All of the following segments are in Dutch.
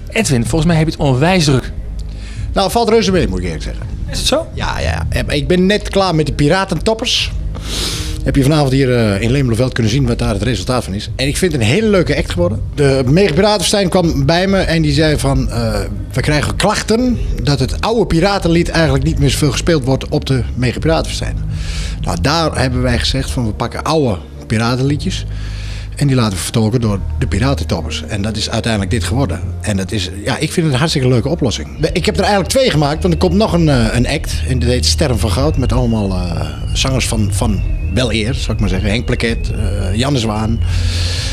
Edwin, volgens mij heb je het onwijs druk. Nou, valt reuze mee, moet ik eerlijk zeggen. Is het zo? Ja. Ik ben net klaar met de Piratentoppers. Heb je vanavond hier in Lemelenveld kunnen zien wat daar het resultaat van is. En ik vind het een hele leuke act geworden. De Mega Piratenfestijn kwam bij me en die zei van... we krijgen klachten dat het oude piratenlied eigenlijk niet meer zoveel gespeeld wordt op de Mega Piratenfestijn. Nou, daar hebben wij gezegd van we pakken oude piratenliedjes... En die laten we vertolken door de Piratentoppers. En dat is uiteindelijk dit geworden. En dat is, ja, ik vind het een hartstikke leuke oplossing. Ik heb er eigenlijk 2 gemaakt, want er komt nog een act. En dat heet Sterren van Goud. Met allemaal zangers van wel eer, zou ik maar zeggen. Henk Plaket, Jan de Zwaan.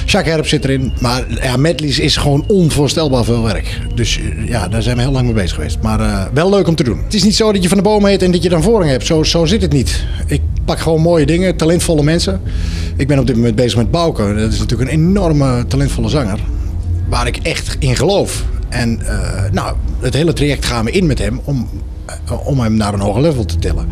Jacques Herp zit erin. Maar ja, medleys is gewoon onvoorstelbaar veel werk. Dus ja, daar zijn we heel lang mee bezig geweest. Maar wel leuk om te doen. Het is niet zo dat je van de boom heet en dat je dan voorrang hebt. Zo zit het niet. Ik pak gewoon mooie dingen, talentvolle mensen. Ik ben op dit moment bezig met Bouke. Dat is natuurlijk een enorme talentvolle zanger. Waar ik echt in geloof. En het hele traject gaan we in met hem om hem naar een hoger level te tillen.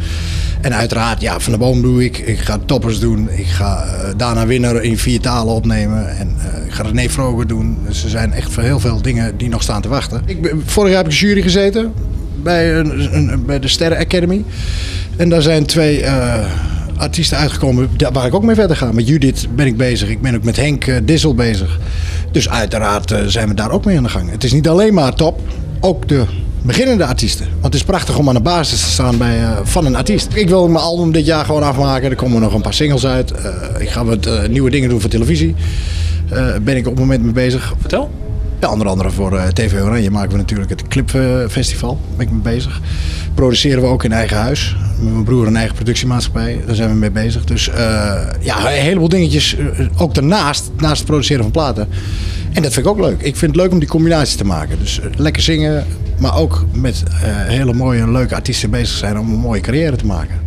En uiteraard, ja, Van de Boom doe ik. Ik ga Toppers doen. Ik ga Dana Winner in 4 talen opnemen. En ik ga René Vroger doen. Dus er zijn echt heel veel dingen die nog staan te wachten. Vorig jaar heb ik in jury gezeten. Bij de Sterren Academy. En daar zijn 2 artiesten uitgekomen waar ik ook mee verder ga. Met Judith ben ik bezig. Ik ben ook met Henk Dissel bezig. Dus uiteraard zijn we daar ook mee aan de gang. Het is niet alleen maar top. Ook de beginnende artiesten. Want het is prachtig om aan de basis te staan van een artiest. Ik wil mijn album dit jaar gewoon afmaken. Er komen nog een paar singles uit. Ik ga wat nieuwe dingen doen voor televisie. Ben ik op het moment mee bezig. Vertel. Ja, onder andere voor TV Oranje maken we natuurlijk het Clipfestival. Daar ben ik mee bezig. Produceren we ook in eigen huis. Met mijn broer een eigen productiemaatschappij. Daar zijn we mee bezig. Dus ja, een heleboel dingetjes. Ook daarnaast, naast het produceren van platen. En dat vind ik ook leuk. Ik vind het leuk om die combinatie te maken. Dus lekker zingen, maar ook met hele mooie, leuke artiesten bezig zijn om een mooie carrière te maken.